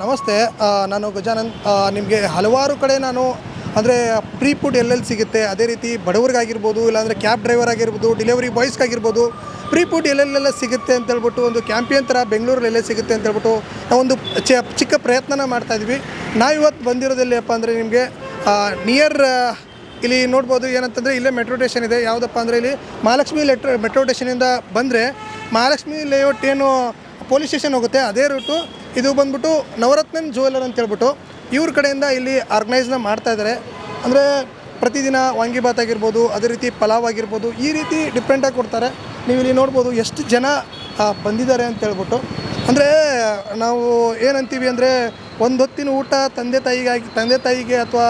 ನಮಸ್ತೆ. ನಾನು ಗಜಾನನ್. ನಿಮಗೆ ಹಲವಾರು ಕಡೆ ನಾನು ಅಂದರೆ ಪ್ರೀ ಫುಡ್ ಎಲ್ಲೆಲ್ಲಿ ಸಿಗುತ್ತೆ, ಅದೇ ರೀತಿ ಬಡವರಿಗಾಗಿರ್ಬೋದು, ಇಲ್ಲಾಂದರೆ ಕ್ಯಾಬ್ ಡ್ರೈವರ್ ಆಗಿರ್ಬೋದು, ಡೆಲಿವರಿ ಬಾಯ್ಸ್ಗಾಗಿರ್ಬೋದು, ಪ್ರೀ ಫುಡ್ ಎಲ್ಲೆಲ್ಲೆಲ್ಲ ಸಿಗುತ್ತೆ ಅಂತೇಳ್ಬಿಟ್ಟು ಒಂದು ಕ್ಯಾಂಪೇನ್ ಥರ ಬೆಂಗಳೂರಲ್ಲಿ ಎಲ್ಲೇ ಸಿಗುತ್ತೆ ಅಂತೇಳ್ಬಿಟ್ಟು ನಾವೊಂದು ಚಿಕ್ಕ ಪ್ರಯತ್ನನ ಮಾಡ್ತಾಯಿದ್ವಿ. ನಾವಿವತ್ತು ಬಂದಿರೋದೆಲ್ಲಪ್ಪ ಅಂದರೆ ನಿಮಗೆ ನಿಯರ್ ಇಲ್ಲಿ ನೋಡ್ಬೋದು. ಏನಂತಂದರೆ ಇಲ್ಲೇ ಮೆಟ್ರೋ ಸ್ಟೇಷನ್ ಇದೆ. ಯಾವುದಪ್ಪ ಅಂದರೆ ಇಲ್ಲಿ ಮಹಾಲಕ್ಷ್ಮಿ ಮೆಟ್ರೋ ಸ್ಟೇಷನಿಂದ ಬಂದರೆ ಮಹಾಲಕ್ಷ್ಮಿ ಲೇಔಟ್ ಏನು ಪೊಲೀಸ್ ಸ್ಟೇಷನ್ ಹೋಗುತ್ತೆ ಅದೇ ರೂಟು. ಇದು ಬಂದ್ಬಿಟ್ಟು ನವರತ್ನನ್ ಜ್ಯುವೆಲ್ಲರ್ ಅಂತ ಹೇಳ್ಬಿಟ್ಟು ಇವ್ರ ಕಡೆಯಿಂದ ಇಲ್ಲಿ ಆರ್ಗನೈಸ್ನ ಮಾಡ್ತಾಯಿದ್ದಾರೆ. ಅಂದರೆ ಪ್ರತಿದಿನ ವಾಂಗಿಬಾತ್ ಆಗಿರ್ಬೋದು, ಅದೇ ರೀತಿ ಪಲಾವ್ ಆಗಿರ್ಬೋದು, ಈ ರೀತಿ ಡಿಫ್ರೆಂಟಾಗಿ ಕೊಡ್ತಾರೆ. ನೀವು ಇಲ್ಲಿ ನೋಡ್ಬೋದು ಎಷ್ಟು ಜನ ಬಂದಿದ್ದಾರೆ ಅಂತ ಹೇಳ್ಬಿಟ್ಟು. ಅಂದರೆ ನಾವು ಏನಂತೀವಿ ಅಂದರೆ ಒಂದು ಹೊತ್ತಿನ ಊಟ ತಂದೆ ತಾಯಿಗೆ ಅಥವಾ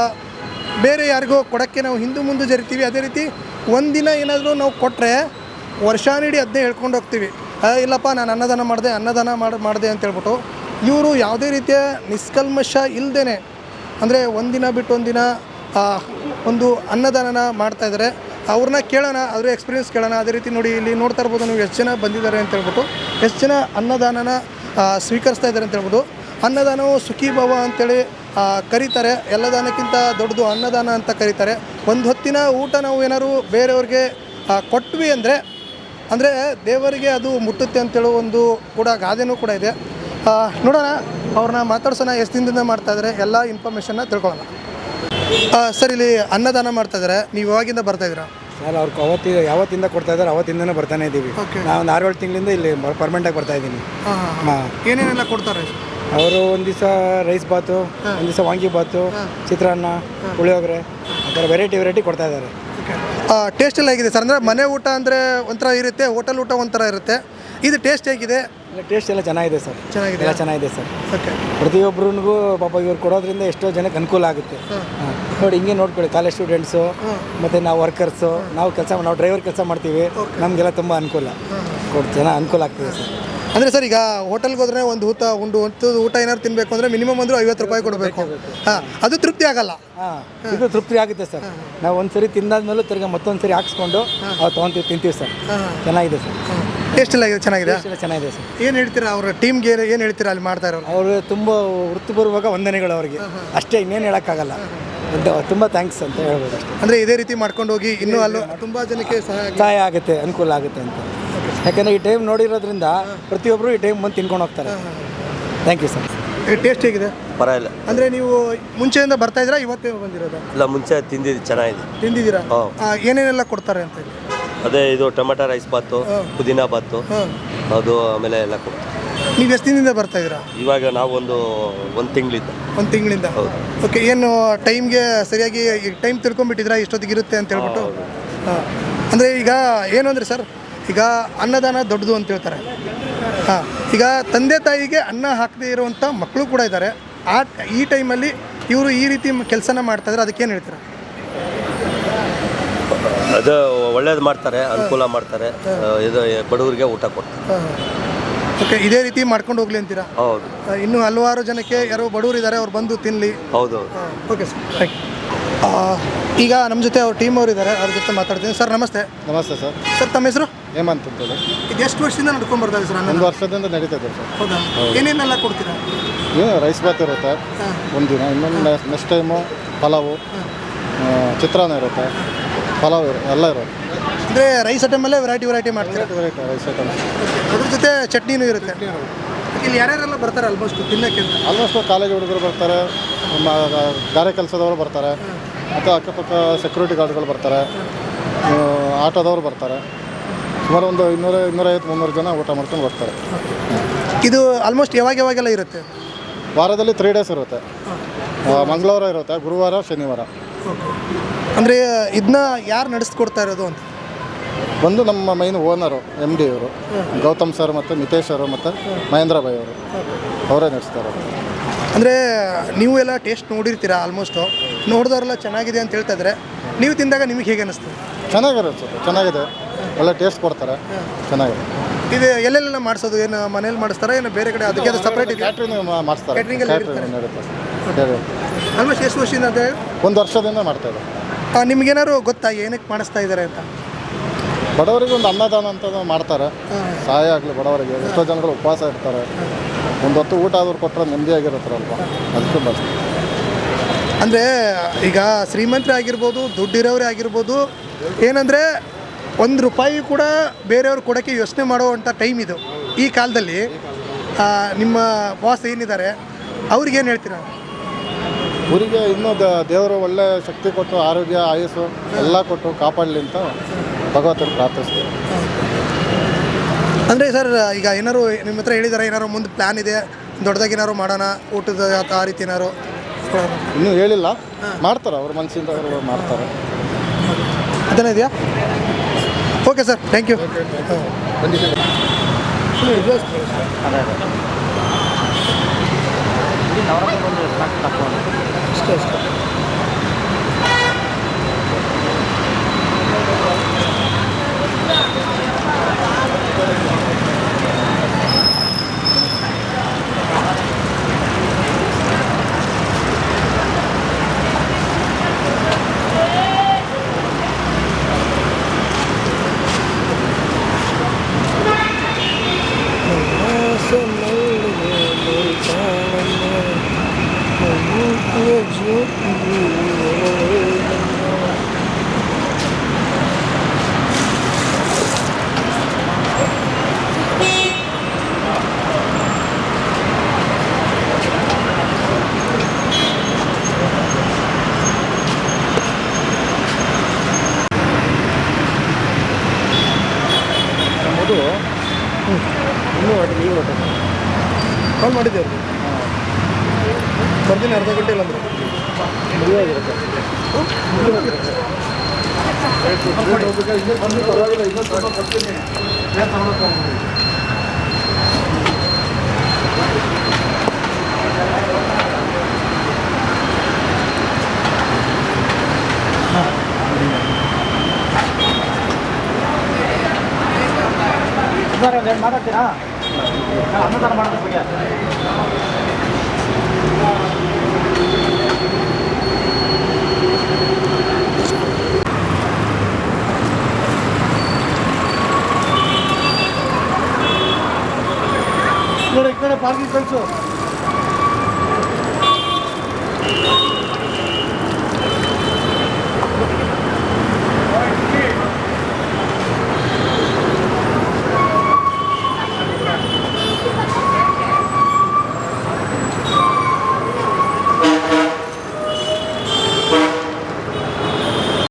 ಬೇರೆ ಯಾರಿಗೋ ಕೊಡೋಕ್ಕೆ ನಾವು ಹಿಂದೆ ಮುಂದೆ ಜರಿತೀವಿ. ಅದೇ ರೀತಿ ಒಂದಿನ ಏನಾದರೂ ನಾವು ಕೊಟ್ಟರೆ ವರ್ಷಾನಿಡೀ ಅದನ್ನೇ ಹೇಳ್ಕೊಂಡು ಹೋಗ್ತೀವಿ. ಇಲ್ಲಪ್ಪ ನಾನು ಅನ್ನದಾನ ಮಾಡಿದೆ ಅಂತ ಹೇಳ್ಬಿಟ್ಟು ಇವರು ಯಾವುದೇ ರೀತಿಯ ನಿಷ್ಕಲ್ಮಶ ಇಲ್ಲದೇ ಅಂದರೆ ಒಂದಿನ ಬಿಟ್ಟು ಒಂದಿನ ಒಂದು ಅನ್ನದಾನ ಮಾಡ್ತಾಯಿದ್ದಾರೆ. ಅವ್ರನ್ನ ಕೇಳೋಣ, ಅವರ ಎಕ್ಸ್ಪೀರಿಯನ್ಸ್ ಕೇಳೋಣ. ಅದೇ ರೀತಿ ನೋಡಿ, ಇಲ್ಲಿ ನೋಡ್ತಾ ಇರ್ಬೋದು ನೀವು ಎಷ್ಟು ಜನ ಬಂದಿದ್ದಾರೆ ಅಂತ ಹೇಳ್ಬಿಟ್ಟು, ಎಷ್ಟು ಜನ ಅನ್ನದಾನನ ಸ್ವೀಕರಿಸ್ತಾ ಇದ್ದಾರೆ ಅಂತ ಹೇಳ್ಬೋದು. ಅನ್ನದಾನವು ಸುಖೀ ಭವ ಅಂತೇಳಿ ಕರೀತಾರೆ. ಎಲ್ಲ ದಾನಕ್ಕಿಂತ ದೊಡ್ಡದು ಅನ್ನದಾನ ಅಂತ ಕರೀತಾರೆ. ಒಂದು ಹೊತ್ತಿನ ಊಟ ನಾವು ಏನಾದ್ರು ಬೇರೆಯವ್ರಿಗೆ ಕೊಟ್ವಿ ಅಂದರೆ ದೇವರಿಗೆ ಅದು ಮುಟ್ಟುತ್ತೆ ಅಂತೇಳೋ ಒಂದು ಕೂಡ ಗಾದೆನೂ ಕೂಡ ಇದೆ. ನೋಡೋಣ, ಅವ್ರನ್ನ ಮಾತಾಡ್ಸೋಣ. ಎಷ್ಟು ದಿನದಿಂದ ಮಾಡ್ತಾಯಿದ್ದಾರೆ ಎಲ್ಲ ಇನ್ಫಾರ್ಮೇಷನ್ನ ತಿಳ್ಕೊಳ್ಳೋಣ. ಸರ್, ಇಲ್ಲಿ ಅನ್ನದಾನ ಮಾಡ್ತಾಯಿದ್ದಾರೆ. ನೀವು ಯಾವಾಗಿಂದ ಬರ್ತಾಯಿದ್ದೀರಾ? ಸರ್, ಅವ್ರು ಯಾವತ್ತಿಂದ ಕೊಡ್ತಾಯಿದ್ದಾರೆ ಅವತ್ತಿಂದನೇ ಬರ್ತಾನೆ ಇದ್ದೀವಿ. ನಾವು ಒಂದು 6-7 ತಿಂಗಳಿಂದ ಇಲ್ಲಿ ಪರ್ಮನೆಂಟಾಗಿ ಬರ್ತಾಯಿದ್ದೀನಿ. ಏನೇನೆಲ್ಲ ಕೊಡ್ತಾರೆ ಅವರು? ಒಂದು ದಿವಸ ರೈಸ್ ಬಾತು, ಒಂದು ದಿವಸ ವಾಂಗಿಬಾತು, ಚಿತ್ರಾನ್ನ, ಪುಳಿಯೋಗರೆ, ಆ ಥರ ವೆರೈಟಿ ಕೊಡ್ತಾಯಿದ್ದಾರೆ. ಟೇಸ್ಟ್ ಎಲ್ಲ ಹೇಗಿದೆ ಸರ್? ಅಂದರೆ ಮನೆ ಊಟ ಅಂದರೆ ಒಂಥರ ಇರುತ್ತೆ, ಹೋಟೆಲ್ ಊಟ ಒಂಥರ ಇರುತ್ತೆ. ಇದು ಟೇಸ್ಟ್ ಹೇಗಿದೆ? ಟೇಸ್ಟ್ ಎಲ್ಲ ಚೆನ್ನಾಗಿದೆ ಸರ್. ಚೆನ್ನಾಗಿದೆ ಸರ್. ಓಕೆ. ಪ್ರತಿಯೊಬ್ಬರಿಗೂ ಪಾಪ ಇವ್ರು ಕೊಡೋದ್ರಿಂದ ಎಷ್ಟೋ ಜನಕ್ಕೆ ಅನುಕೂಲ ಆಗುತ್ತೆ. ನೋಡಿ, ಹಿಂಗೆ ನೋಡ್ಕೊಳ್ಳಿ, ಕಾಲೇಜ್ ಸ್ಟೂಡೆಂಟ್ಸು ಮತ್ತು ನಾವು ವರ್ಕರ್ಸು, ನಾವು ಡ್ರೈವರ್ ಕೆಲಸ ಮಾಡ್ತೀವಿ. ನಮಗೆಲ್ಲ ತುಂಬ ಅನುಕೂಲ ಅನುಕೂಲ ಆಗ್ತದೆ ಸರ್. ಅಂದರೆ ಸರ್, ಈಗ ಹೋಟೆಲ್ಗೆ ಹೋದ್ರೆ ಒಂದು ಊಟ ಏನಾದ್ರು ತಿನ್ನಬೇಕು ಅಂದರೆ ಮಿನಿಮಮ್ ಅಂದರೂ 50 ರೂಪಾಯಿ ಕೊಡಬೇಕು. ಅದು ತೃಪ್ತಿ ಆಗಲ್ಲ. ಇದು ತೃಪ್ತಿ ಆಗುತ್ತೆ ಸರ್. ನಾವು ಒಂದು ಸರಿ ತಿಂದಾದ್ಮೇಲೆ ತಿರ್ಗಿ ಮತ್ತೊಂದು ಸರಿ ಹಾಕ್ಸ್ಕೊಂಡು ತಿಂತೀವಿ ಸರ್. ಚೆನ್ನಾಗಿದೆ ಸರ್. ಟೇಸ್ಟ್ ಎಲ್ಲ ಚೆನ್ನಾಗಿದೆ ಸರ್. ಏನು ಹೇಳ್ತೀರಾ ಅವ್ರ ಟೀಮ್ಗೆ? ಏನು ಹೇಳ್ತೀರಾ ಅಲ್ಲಿ ಮಾಡ್ತಾ ಇರೋರು? ಅವರು ತುಂಬ ವೃತ್ತಿಪೂರ್ವಕ ವಂದನೆಗಳು ಅವರಿಗೆ, ಅಷ್ಟೇ, ಇನ್ನೇನು ಹೇಳೋಕ್ಕಾಗಲ್ಲ. ತುಂಬ ಥ್ಯಾಂಕ್ಸ್ ಅಂತ ಹೇಳ್ಬೋದು ಅಷ್ಟೇ. ಅಂದರೆ ಇದೇ ರೀತಿ ಮಾಡ್ಕೊಂಡು ಹೋಗಿ ಇನ್ನೂ ಅಲ್ಲೂ ತುಂಬ ಜನಕ್ಕೆ ಸಹಾಯ ಆಗುತ್ತೆ, ಅನುಕೂಲ ಆಗುತ್ತೆ ಅಂತ. ಯಾಕಂದರೆ ಈ ಟೈಮ್ ನೋಡಿರೋದ್ರಿಂದ ಪ್ರತಿಯೊಬ್ಬರು ಈ ಟೈಮ್ ಬಂದು ತಿನ್ಕೊಂಡು ಹೋಗ್ತಾರೆ. Thank you sir. ಟೇಸ್ಟ್ ಹೇಗಿದೆ? ಪರವಾಗಿಲ್ಲ. ಅಂದರೆ ನೀವು ಮುಂಚೆಯಿಂದ ಬರ್ತಾ ಇದ್ದೀರಾ, ಇವತ್ತೇ ಬಂದಿರೋದು? ಇಲ್ಲ, ಮುಂಚೆ ಚೆನ್ನಾಗಿದೆ. ತಿಂದಿದ್ದೀರಾ? ಏನೇನೆಲ್ಲ ಕೊಡ್ತಾರೆ ಅಂತ? ಅದೇ ಇದು ಟೊಮೆಟೊ ರೈಸ್ ಬಾತು, ಪುದೀನಾ ಬಾತು, ಅದು ಆಮೇಲೆ ಎಲ್ಲ ಕೊಡ್ತಾರೆ. ನೀವು ಎಷ್ಟು ದಿನದಿಂದ ಬರ್ತಾ ಇದ್ದೀರಾ? ಇವಾಗ ನಾವು ಒಂದು ತಿಂಗಳಿಂದ. ಒಂದು ತಿಂಗಳಿಂದ? ಹೌದು. ಓಕೆ. ಏನು ಟೈಮ್ಗೆ ಸರಿಯಾಗಿ ಟೈಮ್ ತಿಳ್ಕೊಂಬಿಟ್ಟಿದ್ರಾ ಇಷ್ಟೊತ್ತಿಗೆ ಇರುತ್ತೆ ಅಂತ ಹೇಳ್ಬಿಟ್ಟು? ಅಂದರೆ ಈಗ ಏನು ಅಂದರೆ ಸರ್, ಈಗ ಅನ್ನದಾನ ದೊಡ್ಡದು ಅಂತ ಹೇಳ್ತಾರೆ. ಈಗ ತಂದೆ ತಾಯಿಗೆ ಅನ್ನ ಹಾಕದೇ ಇರುವಂಥ ಮಕ್ಕಳು ಕೂಡ ಇದ್ದಾರೆ. ಈ ಟೈಮಲ್ಲಿ ಇವರು ಈ ರೀತಿ ಕೆಲಸನ ಮಾಡ್ತಾಯಿದ್ರೆ ಅದಕ್ಕೇನು ಹೇಳ್ತಾರೆ? ಅದು ಒಳ್ಳೇದು ಮಾಡ್ತಾರೆ, ಅನುಕೂಲ ಮಾಡ್ತಾರೆ. ಇದು ಬಡವರಿಗೆ ಊಟ ಕೊಡ್ತಾರೆ. ಓಕೆ. ಇದೇ ರೀತಿ ಮಾಡ್ಕೊಂಡು ಹೋಗ್ಲಿ ಅಂತೀರಾ? ಹೌದು. ಇನ್ನೂ ಹಲವಾರು ಜನಕ್ಕೆ ಯಾರೋ ಬಡವರು ಇದ್ದಾರೆ, ಅವ್ರು ಬಂದು ತಿನ್ನಲಿ. ಹೌದು. Okay sir, thank you. ಈಗ ನಮ್ಮ ಜೊತೆ ಅವ್ರ ಟೀಮ್ ಅವರು ಇದ್ದಾರೆ, ಅವ್ರ ಜೊತೆ ಮಾತಾಡ್ತೀನಿ. ಸರ್, ನಮಸ್ತೆ. ನಮಸ್ತೆ ಸರ್. ಸರ್, ತಮ್ಮ ಹೆಸರು? ಹೇಮಂತ್ ಅಂತೇಳಿ. ಇದು ಎಷ್ಟು ವರ್ಷದಿಂದ ನಡ್ಕೊಂಡು ಬರ್ತಾ ಇದೆ ಸರ್? 1 ವರ್ಷದಿಂದ ನಡೀತದೆ ಸರ್. ಹೌದಾ? ಏನೇನೆಲ್ಲ ಕೊಡ್ತೀರಾ? ರೈಸ್ ಬಾತ್ ಇರುತ್ತೆ ಒಂದಿನ, ಇನ್ನೊಂದು ನೆಕ್ಸ್ಟ್ ಟೈಮು ಪಲಾವು, ಚಿತ್ರಾನ್ನ ಇರುತ್ತೆ, ಪಲಾವ್ ಎಲ್ಲ ಇರುತ್ತೆ. ಅಂದರೆ ರೈಸ್ ಐಟಮಲ್ಲೇ ವೆರೈಟಿ ಮಾಡ್ತೀರಾ? Variety rice item. ಅದ್ರ ಜೊತೆ ಚಟ್ನಿನೂ ಇರುತ್ತೆ. ಇಲ್ಲಿ ಯಾರ್ಯಾರೆಲ್ಲ ಬರ್ತಾರೆ ಆಲ್ಮೋಸ್ಟ್ ತಿನ್ನೋಕ್ಕೆ? ಆಲ್ಮೋಸ್ಟ್ ಕಾಲೇಜ್ ಹುಡುಗರು ಬರ್ತಾರೆ, ಗಾರೆ ಕೆಲಸದವರು ಬರ್ತಾರೆ, ಮತ್ತು ಅಕ್ಕಪಕ್ಕ ಸೆಕ್ಯೂರಿಟಿ ಗಾರ್ಡ್ಗಳು ಬರ್ತಾರೆ, ಆಟೋದವರು ಬರ್ತಾರೆ. ಸುಮಾರು ಒಂದು 250-300 ಜನ ಊಟ ಮಾಡ್ಕೊಂಡು ಬರ್ತಾರೆ. ಇದು ಆಲ್ಮೋಸ್ಟ್ ಯಾವಾಗೆಲ್ಲ ಇರುತ್ತೆ? ವಾರದಲ್ಲಿ 3 ಡೇಸ್ ಇರುತ್ತೆ. ಮಂಗಳವಾರ ಇರುತ್ತೆ, ಗುರುವಾರ, ಶನಿವಾರ. ಅಂದರೆ ಇದನ್ನ ಯಾರು ನಡೆಸ್ಕೊಡ್ತಾ ಇರೋದು ಅಂತ? ಬಂದು ನಮ್ಮ ಮೈನ್ ಓನರು MD ಅವರು ಗೌತಮ್ ಸರ್ ಮತ್ತು ಮಿತೇಶ್ ಅವರು ಮತ್ತು ಮಹೇಂದ್ರ ಭಾಯ್ ಅವರು, ಅವರೇ ನಡೆಸ್ತಾರೆ. ಅಂದರೆ ನೀವು ಎಲ್ಲ ಟೇಸ್ಟ್ ನೋಡಿರ್ತೀರಾ ಆಲ್ಮೋಸ್ಟು, ನೋಡಿದವರೆಲ್ಲ ಚೆನ್ನಾಗಿದೆ ಅಂತ ಹೇಳ್ತಾ ಇದ್ದಾರೆ. ನೀವು ತಿಂದಾಗ ನಿಮಗೆ ಹೇಗೆ ಅನ್ನಿಸ್ತದೆ? ಚೆನ್ನಾಗಿರುತ್ತೆ, ಚೆನ್ನಾಗಿದೆ, ಒಳ್ಳೆ ಟೇಸ್ಟ್ ಕೊಡ್ತಾರೆ, ಚೆನ್ನಾಗಿದೆ. ಇದು ಎಲ್ಲೆಲ್ಲ ಮಾಡಿಸೋದು? ಏನು ಮನೇಲಿ ಮಾಡಿಸ್ತಾರೆ, ಏನು ಬೇರೆ ಕಡೆ ಅದಕ್ಕೆ ಅದು ಸಪ್ರೇಟ್ ಇದೆ? ಕ್ಯಾಟ್ರಿಂಗ್ ಮಾಡಿಸ್ತಾರೆ. ಆಲ್ಮೋಸ್ಟ್ ಎಷ್ಟು ವರ್ಷದಿಂದ ಅಂತ ಹೇಳಿ? 1 ವರ್ಷದಿಂದ ಮಾಡ್ತಾಯಿದ್ದಾರೆ. ನಿಮ್ಗೇನಾದ್ರು ಗೊತ್ತಾ ಏನಕ್ಕೆ ಮಾಡಿಸ್ತಾ ಇದ್ದಾರೆ ಅಂತ? ಬಡವರಿಗೆ ಒಂದು ಅನ್ನದಾನ ಅಂತ ಮಾಡ್ತಾರೆ, ಸಹಾಯ ಆಗಲಿ ಬಡವರಿಗೆ. ಎಷ್ಟೋ ಜನಗಳು ಉಪವಾಸ ಇರ್ತಾರೆ, ಒಂದು ಹೊತ್ತು ಊಟ ಆದ್ರೂ ಕೊಟ್ಟರೆ ನೆಮ್ಮದಿಯಾಗಿರುತ್ತಾರಲ್ವ, ಅದಕ್ಕೆ ಬರ್ತೀವಿ. ಅಂದರೆ ಈಗ ಶ್ರೀಮಂತರೇ ಆಗಿರ್ಬೋದು, ದುಡ್ಡಿರೋರೇ ಆಗಿರ್ಬೋದು, ಏನಂದರೆ ₹1 ಕೂಡ ಬೇರೆಯವ್ರು ಕೊಡೋಕ್ಕೆ ಯೋಚನೆ ಮಾಡುವಂಥ ಟೈಮ್ ಇದು. ಈ ಕಾಲದಲ್ಲಿ ನಿಮ್ಮ ಬಾಸ್ ಏನಿದ್ದಾರೆ ಅವ್ರಿಗೇನು ಹೇಳ್ತೀರಾ? ಊರಿಗೆ ಇನ್ನೂ ದೇವರು ಒಳ್ಳೆ ಶಕ್ತಿ ಕೊಟ್ಟು ಆರೋಗ್ಯ ಆಯುಸ್ಸು ಎಲ್ಲ ಕೊಟ್ಟು ಕಾಪಾಡಲಿ ಅಂತ ಭಗವಂತನ ಪ್ರಾರ್ಥಿಸ್ತೀವಿ. ಅಂದರೆ ಸರ್, ಈಗ ಏನಾದ್ರು ನಿಮ್ಮ ಹತ್ರ ಹೇಳಿದ್ದಾರೆ, ಏನಾದ್ರು ಮುಂದೆ ಪ್ಲ್ಯಾನ್ ಇದೆ ದೊಡ್ಡದಾಗಿ ಏನಾದ್ರು ಮಾಡೋಣ ಊಟದ ಆ ರೀತಿ ಏನಾದ್ರು? ಇನ್ನೂ ಹೇಳಿಲ್ಲ, ಮಾಡ್ತಾರೆ ಅವ್ರ ಮನಸ್ಸಿಂದ ಅವರು ಮಾಡ್ತಾರೆ. ಅದನ್ನ ಇದೆಯಾ? Okay sir, thank you. ಅಷ್ಟೇ ಅಷ್ಟೇ. ನಮ್ಮದು ಇನ್ನೂ ಲೀವ್ ಹೊಟ್ಟೆ ಕಾಲ್ ಮಾಡಿದ್ದೆ ಅವ್ರಿಗೆ, ಬರ್ತೀನಿ ಅರ್ಧ ಗಂಟೆ ಇಲ್ಲ ಅಂದರೆ. ಮದುವೆಯಾಗಿರುತ್ತೆ. ಪರವಾಗಿಲ್ಲ, ಇನ್ನೊಂದು ಸ್ವಲ್ಪ ಕೊಡ್ತೀನಿ. ಏನು ತಗೊಂಡು ಮಾತಾಡ್ತೀರಾ? ಅನ್ನದಾನ ಮಾಡೋದ್ರ ಬಗ್ಗೆ ನೋಡಿ, ಈ ಕಡೆ ಪಾರ್ಕಿಂಗ್ ಕಳಿಸು.